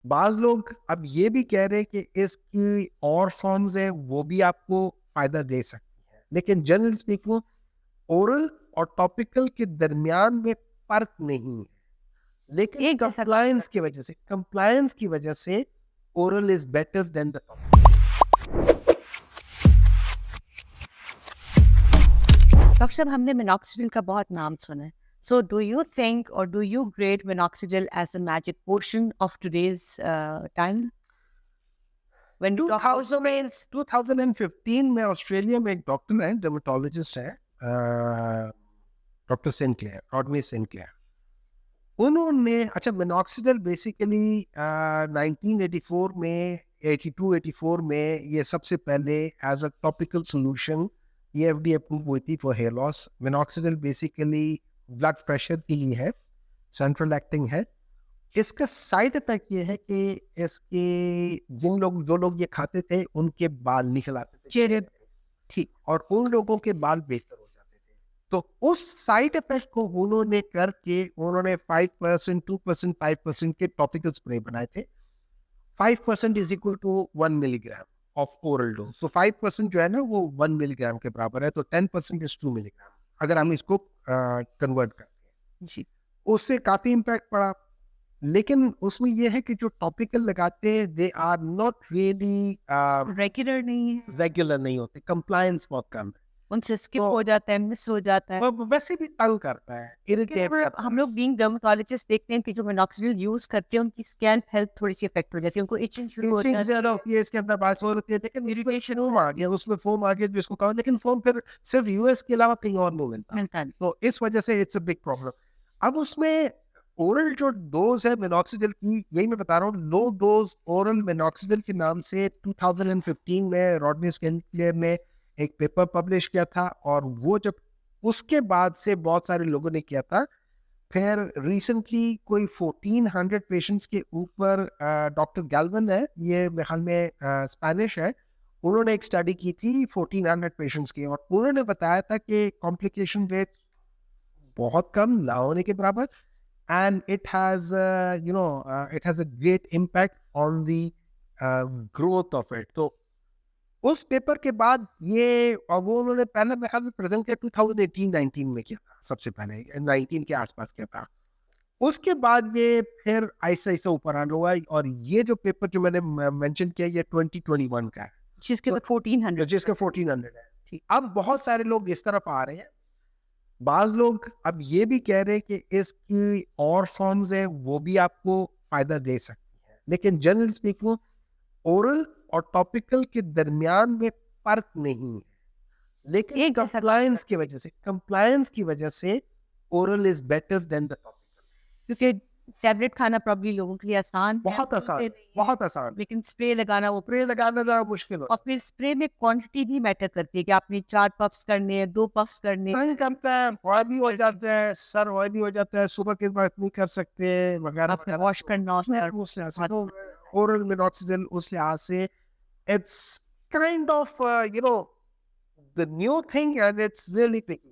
بعض لوگ اب یہ بھی کہہ رہے ہیں کہ اس کی اور فارمز ہیں وہ بھی آپ کو فائدہ دے سکتی ہیں, لیکن جنرل اسپیکنگ اورل اور ٹاپیکل کے درمیان میں فرق نہیں ہے, لیکن ایک جیسا کمپلائنس کی وجہ سے oral is better than the topical. Doctor صاحب ہم نے مینوکسیڈل کا بہت نام سنا ہے. So do you think or do you grade minoxidil as a magic portion of today's time? When we talk about 2015 میں آسٹریلیا میں ایک ڈاکٹر ہیں, ڈرمیٹولوجسٹ ہیں, ڈاکٹر سینکلیئر, راڈنی سینکلیئر. انہوں نے اچھا مینوکسیڈل بیسیکلی 1984 میں 84 میں یہ سب سے پہلے ایز اے ٹاپیکل سولوشن یہ ایف ڈی اپروو ہوئی تھی for hair loss. Minoxidil basically blood pressure کے لیے ہے, سینٹرل ایکٹنگ ہے. اس کا سائڈ افیکٹ یہ ہے کہ اس کے جو لوگ یہ کھاتے تھے ان کے بال نکل آتے تھے چہرے ٹھیک, اور ان لوگوں کے بال بہتر ہو جاتے تھے. تو اس سائڈ افیکٹ کو انہوں نے کر کے انہوں نے 5%, 2%, 5% کے ٹاپیکل اسپرے بنائے تھے. 5% از اکول ٹو 1 ملی گرام آف اورل ڈوز. تو 5% جو ہے نا وہ 1 ملی گرام کے برابر ہے, تو 10% از 2 ملی گرام اگر ہم اس کو کنورٹ کرتے ہیں. جی اس سے کافی امپیکٹ پڑا, لیکن اس میں یہ ہے کہ جو ٹاپیکل لگاتے ہیں they are not really regular نہیں ہے, ریگولر نہیں ہوتے, کمپلائنس بہت کم ہے, ان سے اسکپ ہو جاتا ہے, مس ہو جاتا ہے. ویسے بھی تنگ کرتا ہے, اریٹیٹ کرتا ہم لوگ بینگ ڈرمٹولوجسٹ دیکھتے ہیں کہ جو مینوکسیڈل یوز کرتے ہیں ان کی اسکین ہیلتھ تھوڑی سی افیکٹ ہو جاتی ہے, ان کو ایچنگ شروع ہو جاتی زیادہ ہوتی ہے, اس کے اندر بات ہوتی ہے, لیکن Irritation فوم آ گیا, اس میں فوم آ گیا جس کو کہا, لیکن فوم پھر صرف یو ایس کے علاوہ کہیں اور نہیں ملتا, تو اس وجہ سے اٹس اے بگ پرابلم. اب اس میں اورل جو ڈوز ہے مینوکسیڈل کی, یہی میں بتا رہا ہوں, لو ڈوز اورل مینوکسیڈل کے نام سے 2015 میں راڈنی سینکلیئر نے ایک پیپر پبلش کیا تھا, اور وہ جب اس کے بعد سے بہت سارے لوگوں نے کیا تھا. پھر ریسنٹلی کوئی 1400 پیشنٹس کے اوپر ڈاکٹر گیلون ہے, یہ میرے خیال میں اسپینش ہے, انہوں نے ایک اسٹڈی کی تھی 1400 پیشنٹس کی, اور انہوں نے بتایا تھا کہ کمپلیکیشن ریٹ بہت کم, نہ ہونے کے برابر, and it has it has a great impact on the growth of it. تو اس پیپر کے بعد یہ وہ انہوں نے پہلے میرے خیال میں پریزنٹ کیا 2018-19 میں کیا تھا, سب سے پہلے 19 کے آس پاس کیا تھا. اس کے بعد یہ پھر آہستہ آہستہ اوپر آنا ہوا, اور یہ جو پیپر جو میں نے مینشن کیا یہ 2021 کا ہے, جس کے 1400 ہے. اب بہت سارے لوگ اس طرف آ رہے ہیں. بعض لوگ اب یہ بھی کہہ رہے ہیں کہ اس کی اور فارمز ہیں وہ بھی آپ کو فائدہ دے سکتی ہیں, لیکن جنرل اسپیکنگ اورل اور ٹاپیکل کے درمیان میں فرق نہیں ہے, لیکن کمپلائنس کی وجہ سے oral is better than the topical. کیونکہ ٹیبلٹ کھانا پرابلی لوگوں کے لیے آسان, بہت آسان, لیکن اسپرے لگانا ذرا مشکل ہوتا اور پھر اسپرے میں کوانٹٹی بھی میٹر کرتی ہے کہ آپ نے 4 پفس کرنے ہیں, 2 پفس کرنے ہیں, کرتا ہے, آئلی ہو جاتا ہے, سر آئلی ہو جاتا ہے, صبح کے بعد نہیں کر سکتے وغیرہ, واش کرنا ہوتا ہے. اورل مینوکسیڈل اس لحاظ سے it's kind of the new thing and it's really picking